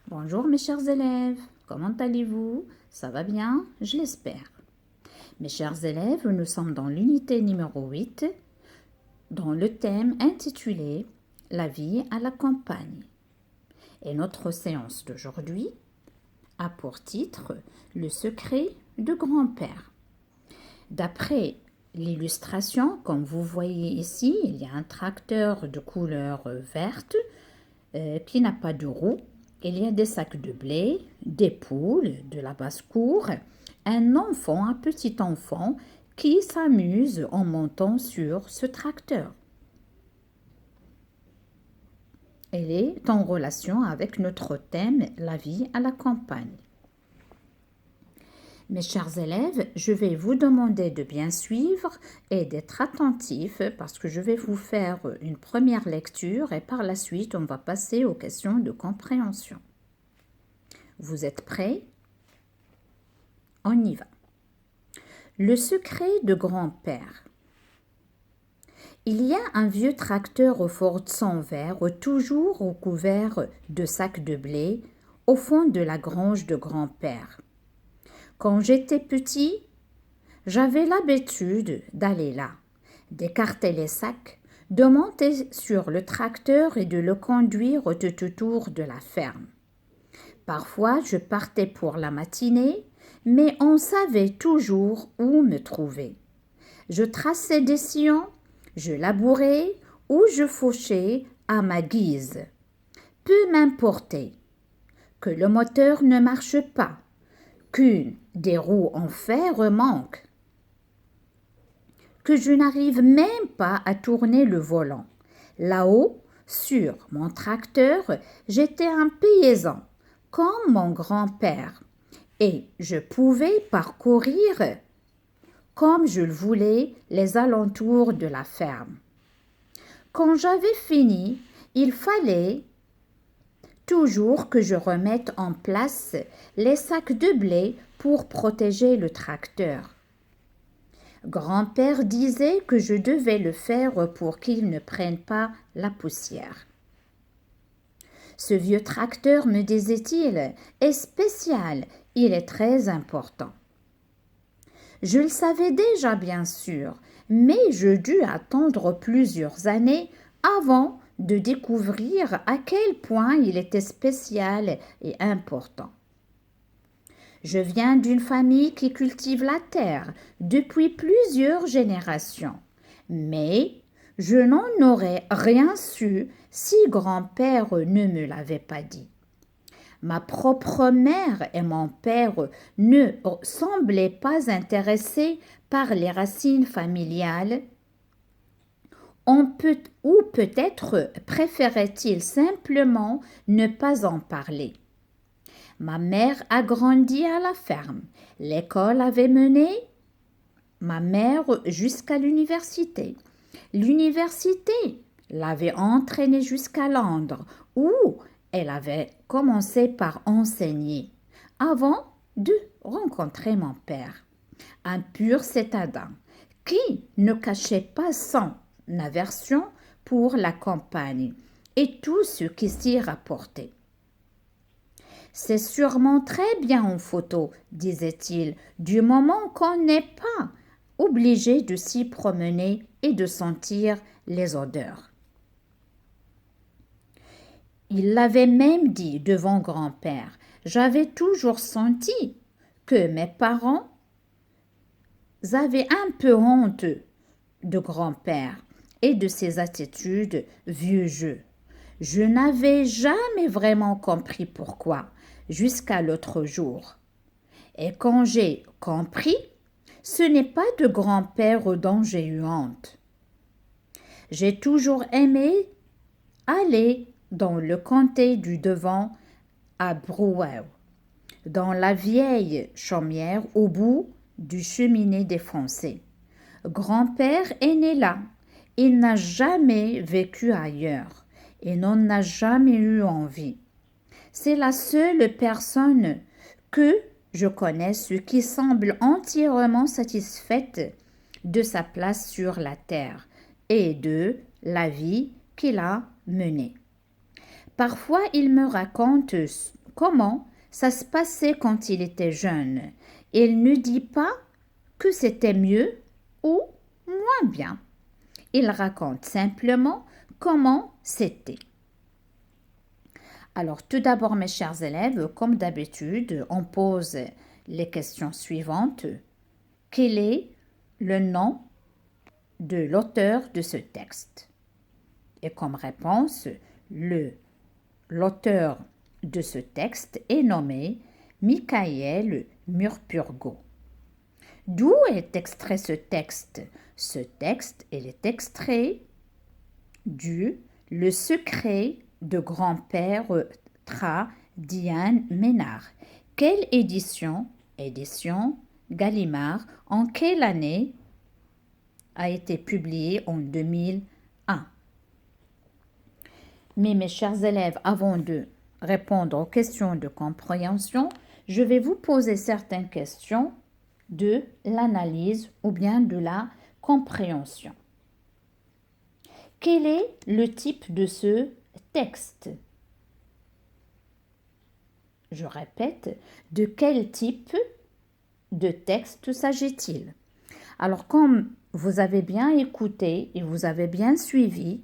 Bonjour mes chers élèves, comment allez-vous? Ça va bien? Je l'espère. Mes chers élèves, nous sommes dans l'unité numéro 8, dans le thème intitulé La vie à la campagne. Et notre séance d'aujourd'hui a pour titre Le secret de grand-père. D'après l'illustration, comme vous voyez ici, il y a un tracteur de couleur verte qui n'a pas de roue. Il y a des sacs de blé, des poules, de la basse-cour, un petit enfant qui s'amuse en montant sur ce tracteur. Elle est en relation avec notre thème, la vie à la campagne. Mes chers élèves, je vais vous demander de bien suivre et d'être attentifs parce que je vais vous faire une première lecture et par la suite, on va passer aux questions de compréhension. Vous êtes prêts? On y va. Le secret de grand-père. Il y a un vieux tracteur au Ford sans verre, toujours recouvert de sacs de blé, au fond de la grange de grand-père. Quand j'étais petit, j'avais l'habitude d'aller là, d'écarter les sacs, de monter sur le tracteur et de le conduire tout autour de la ferme. Parfois, je partais pour la matinée, mais on savait toujours où me trouver. Je traçais des sillons, je labourais ou je fauchais à ma guise. Peu m'importait que le moteur ne marche pas, qu'une des roues en fer manque, que je n'arrive même pas à tourner le volant. Là-haut, sur mon tracteur, j'étais un paysan, comme mon grand-père, et je pouvais parcourir, comme je le voulais, les alentours de la ferme. Quand j'avais fini, il fallait toujours que je remette en place les sacs de blé pour protéger le tracteur. Grand-père disait que je devais le faire pour qu'il ne prenne pas la poussière. Ce vieux tracteur, me disait-il, est spécial, il est très important. Je le savais déjà, bien sûr, mais je dus attendre plusieurs années avant de découvrir à quel point il était spécial et important. Je viens d'une famille qui cultive la terre depuis plusieurs générations, mais je n'en aurais rien su si grand-père ne me l'avait pas dit. Ma propre mère et mon père ne semblaient pas intéressés par les racines familiales, ou peut-être préférait-il simplement ne pas en parler. Ma mère a grandi à la ferme. L'école avait mené ma mère jusqu'à l'université. L'université l'avait entraînée jusqu'à Londres, où elle avait commencé par enseigner, avant de rencontrer mon père, un pur citadin qui ne cachait pas son aversion pour la campagne et tout ce qui s'y rapportait. C'est sûrement très bien en photo, disait-il, du moment qu'on n'est pas obligé de s'y promener et de sentir les odeurs. Il l'avait même dit devant grand-père. J'avais toujours senti que mes parents avaient un peu honte de grand-père et de ses attitudes vieux jeu. Je n'avais jamais vraiment compris pourquoi, jusqu'à l'autre jour. Et quand j'ai compris, ce n'est pas de grand-père dont j'ai eu honte. J'ai toujours aimé aller dans le comté du Devon à Brouwer, dans la vieille chaumière au bout du cheminée défoncé. Grand-père est né là. Il n'a jamais vécu ailleurs et n'en a jamais eu envie. C'est la seule personne que je connaisse qui semble entièrement satisfaite de sa place sur la terre et de la vie qu'il a menée. Parfois, il me raconte comment ça se passait quand il était jeune. Il ne dit pas que c'était mieux ou moins bien. Il raconte simplement comment c'était. Alors, tout d'abord, mes chers élèves, comme d'habitude, on pose les questions suivantes. Quel est le nom de l'auteur de ce texte? Et comme réponse, l'auteur de ce texte est nommé Michael Murpurgo. D'où est extrait ce texte? Ce texte, il est extrait du Le secret de grand-père Tra Diane Ménard. Quelle édition? Édition Gallimard. En quelle année a été publié? En 2001. Mais mes chers élèves, avant de répondre aux questions de compréhension, je vais vous poser certaines questions de l'analyse ou bien de la compréhension. Quel est le type de ce texte? Je répète, de quel type de texte s'agit-il? Alors, comme vous avez bien écouté et vous avez bien suivi,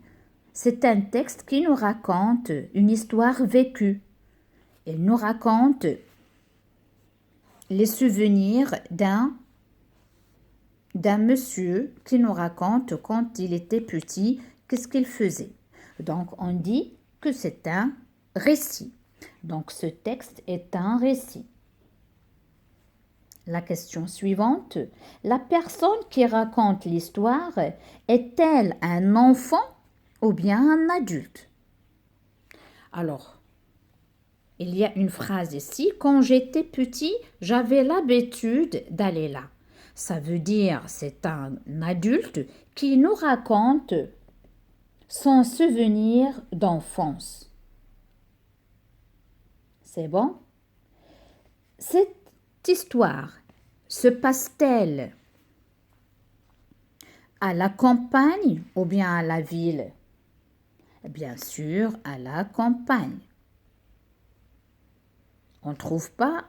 c'est un texte qui nous raconte une histoire vécue. Il nous raconte les souvenirs d'un monsieur qui nous raconte quand il était petit, qu'est-ce qu'il faisait. Donc, on dit que c'est un récit. Donc, ce texte est un récit. La question suivante, la personne qui raconte l'histoire est-elle un enfant ou bien un adulte? Alors, il y a une phrase ici, quand j'étais petit, j'avais l'habitude d'aller là. Ça veut dire c'est un adulte qui nous raconte son souvenir d'enfance. C'est bon? Cette histoire se passe-t-elle à la campagne ou bien à la ville? Bien sûr, à la campagne. On ne trouve pas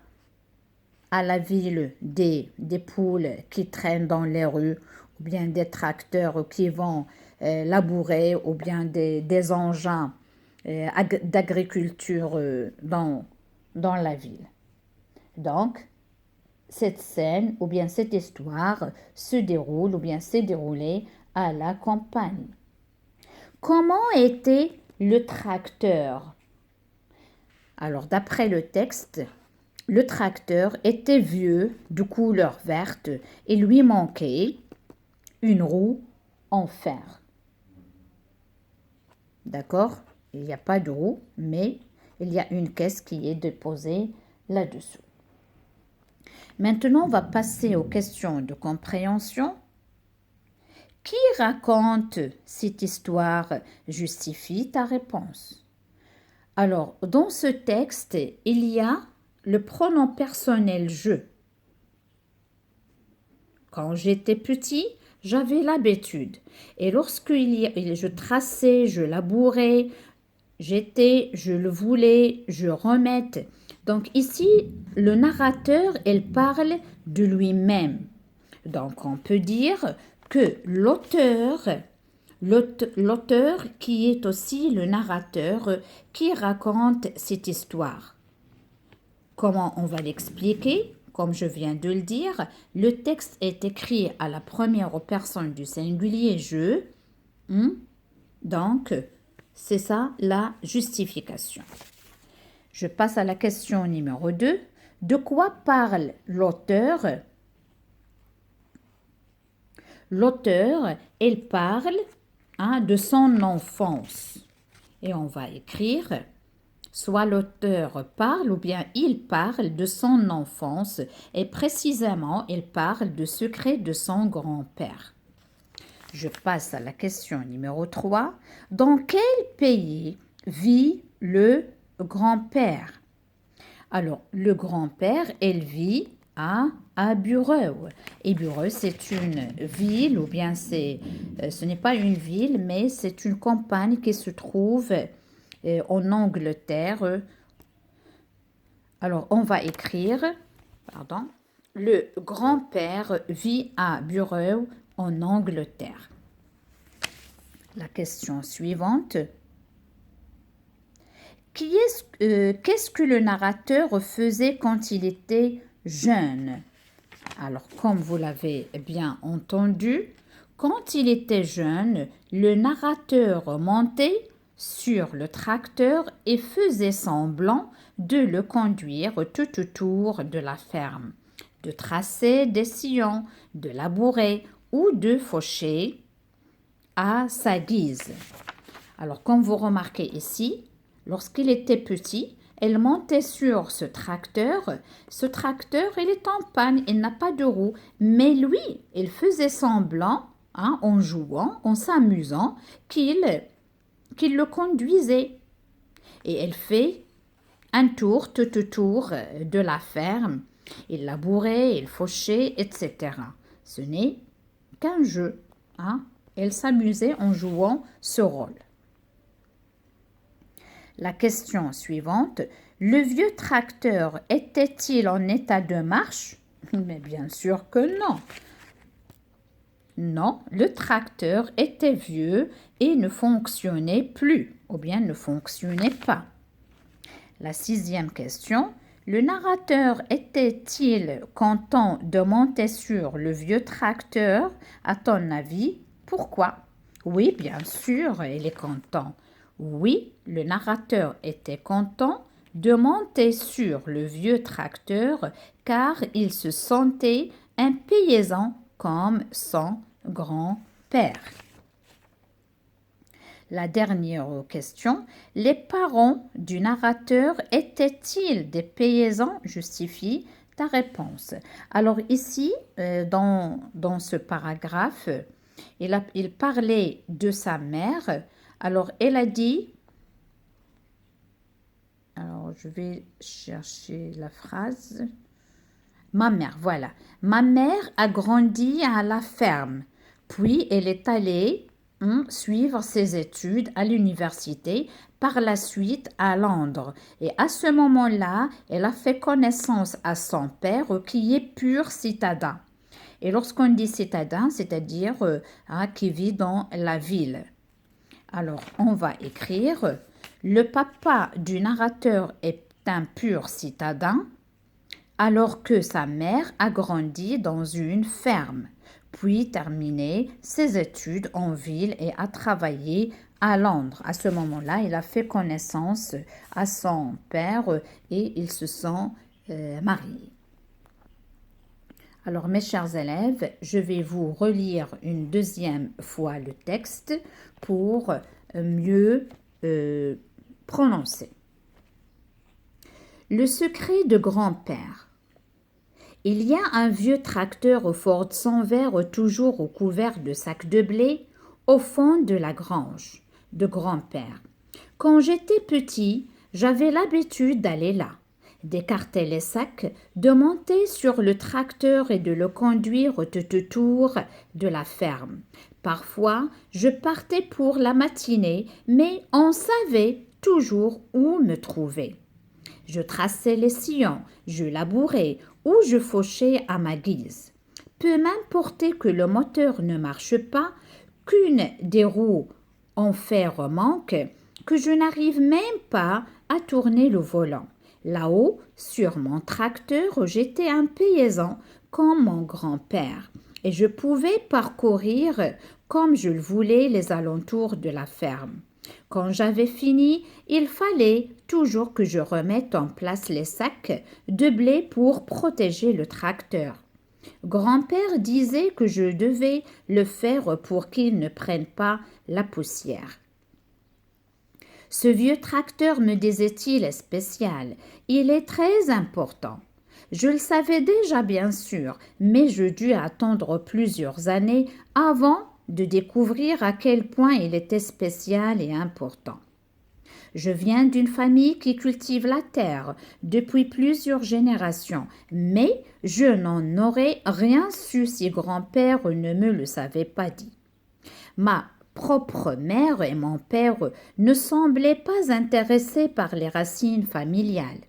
à la ville des poules qui traînent dans les rues ou bien des tracteurs qui vont labourer ou bien des engins d'agriculture dans la ville. Donc, cette scène ou bien cette histoire se déroule ou bien s'est déroulée à la campagne. Comment était le tracteur? Alors, d'après le texte, le tracteur était vieux, de couleur verte, et lui manquait une roue en fer. D'accord? Il n'y a pas de roue, mais il y a une caisse qui est déposée là-dessous. Maintenant, on va passer aux questions de compréhension. Qui raconte cette histoire justifie ta réponse. Alors, dans ce texte, il y a le pronom personnel « je ». Quand j'étais petit, j'avais l'habitude. Et lorsque je traçais, je labourais, je le voulais, je remette. Donc ici, le narrateur, il parle de lui-même. Donc on peut dire que l'auteur qui est aussi le narrateur qui raconte cette histoire. Comment on va l'expliquer? Comme je viens de le dire, le texte est écrit à la première personne du singulier « je ». Donc, c'est ça la justification. Je passe à la question numéro 2. De quoi parle l'auteur? L'auteur, il parle de son enfance. Et on va écrire, soit l'auteur parle ou bien il parle de son enfance et précisément il parle du secret de son grand-père. Je passe à la question numéro 3. Dans quel pays vit le grand-père? Alors, le grand-père, il vit à Bureux. Et Bureux, c'est une ville, ou bien ce n'est pas une ville, mais c'est une campagne qui se trouve en Angleterre, Alors, on va écrire, pardon, le grand-père vit à Bureau en Angleterre. La question suivante. Qu'est-ce que le narrateur faisait quand il était jeune? Alors, comme vous l'avez bien entendu, quand il était jeune, le narrateur montait sur le tracteur et faisait semblant de le conduire tout autour de la ferme, de tracer des sillons, de labourer ou de faucher à sa guise. Alors, comme vous remarquez ici, lorsqu'il était petit, elle montait sur ce tracteur. Ce tracteur, il est en panne, il n'a pas de roue. Mais lui, il faisait semblant, en jouant, en s'amusant, qu'il le conduisait. Et elle fait un tour tout autour de la ferme. Il labourait, il fauchait, etc. Ce n'est qu'un jeu. Elle s'amusait en jouant ce rôle. La question suivante. Le vieux tracteur était-il en état de marche? Mais bien sûr que non. Non, le tracteur était vieux et ne fonctionnait plus, ou bien ne fonctionnait pas. La 6e question. Le narrateur était-il content de monter sur le vieux tracteur? À ton avis, pourquoi? Oui, bien sûr, il est content. Oui, le narrateur était content de monter sur le vieux tracteur car il se sentait un paysan comme son grand-père. La dernière question. Les parents du narrateur étaient-ils des paysans? Justifie ta réponse. Alors ici, dans ce paragraphe, il parlait de sa mère. Alors, elle a dit, alors je vais chercher la phrase. Ma mère, voilà. Ma mère a grandi à la ferme, puis elle est allée suivre ses études à l'université, par la suite à Londres. Et à ce moment-là, elle a fait connaissance à son père qui est pur citadin. Et lorsqu'on dit citadin, c'est-à-dire qui vit dans la ville. Alors, on va écrire « Le papa du narrateur est un pur citadin, alors que sa mère a grandi dans une ferme, puis terminé ses études en ville et a travaillé à Londres. À ce moment-là, il a fait connaissance à son père et ils se sont mariés. » Alors, mes chers élèves, je vais vous relire une deuxième fois le texte pour mieux prononcer. Le secret de grand-père. Il y a un vieux tracteur au Ford sans verre toujours recouvert de sacs de blé au fond de la grange de grand-père. Quand j'étais petit, j'avais l'habitude d'aller là, d'écarter les sacs, de monter sur le tracteur et de le conduire tout autour de la ferme. Parfois, je partais pour la matinée, mais on savait toujours où me trouver. Je traçais les sillons, je labourais ou je fauchais à ma guise. Peu m'importait que le moteur ne marche pas, qu'une des roues en fer manque, que je n'arrive même pas à tourner le volant. Là-haut, sur mon tracteur, j'étais un paysan comme mon grand-père et je pouvais parcourir comme je le voulais les alentours de la ferme. Quand j'avais fini, il fallait toujours que je remette en place les sacs de blé pour protéger le tracteur. Grand-père disait que je devais le faire pour qu'il ne prenne pas la poussière. Ce vieux tracteur, me disait-il, est spécial. Il est très important. Je le savais déjà, bien sûr, mais je dus attendre plusieurs années avant de découvrir à quel point il était spécial et important. Je viens d'une famille qui cultive la terre depuis plusieurs générations, mais je n'en aurais rien su si grand-père ne me le savait pas dit. Ma propre mère et mon père ne semblaient pas intéressés par les racines familiales.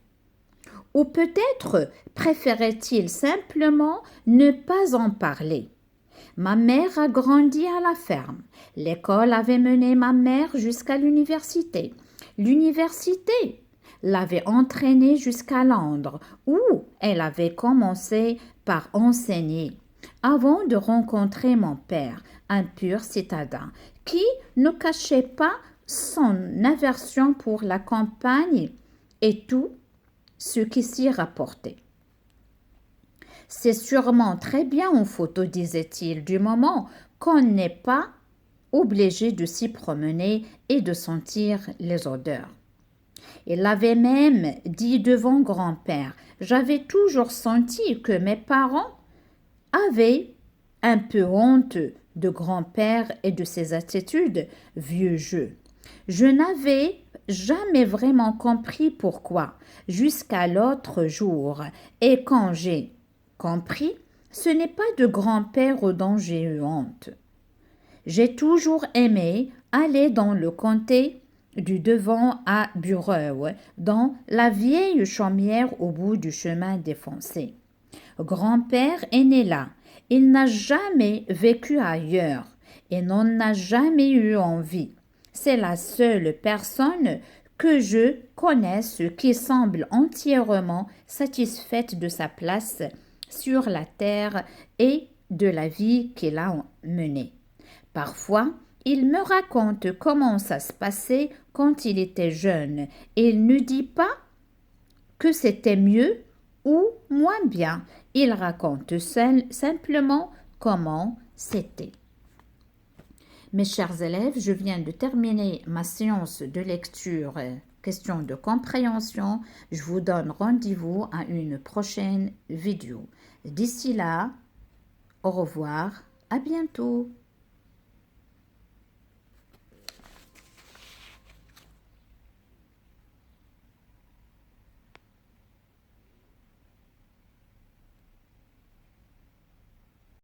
Ou peut-être préférait-il simplement ne pas en parler. Ma mère a grandi à la ferme. L'école avait mené ma mère jusqu'à l'université. L'université l'avait entraînée jusqu'à Londres, où elle avait commencé par enseigner, avant de rencontrer mon père, un pur citadin, qui ne cachait pas son aversion pour la campagne et tout ce qui s'y rapportait. C'est sûrement très bien en photo, disait-il, du moment qu'on n'est pas obligé de s'y promener et de sentir les odeurs. Il avait même dit devant grand-père, j'avais toujours senti que mes parents avaient un peu honte de grand-père et de ses attitudes vieux jeu. Je n'avais jamais vraiment compris pourquoi, jusqu'à l'autre jour, et quand j'ai compris, ce n'est pas de grand-père dont j'ai eu honte. J'ai toujours aimé aller dans le comté du devant à Bureau, dans la vieille chaumière au bout du chemin défoncé. Grand-père est né là. Il n'a jamais vécu ailleurs et n'en a jamais eu envie. C'est la seule personne que je connaisse qui semble entièrement satisfaite de sa place sur la terre et de la vie qu'il a menée. Parfois, il me raconte comment ça se passait quand il était jeune et il ne dit pas que c'était mieux ou moins bien. Il raconte simplement comment c'était. Mes chers élèves, je viens de terminer ma séance de lecture question de compréhension. Je vous donne rendez-vous à une prochaine vidéo. D'ici là, au revoir, à bientôt.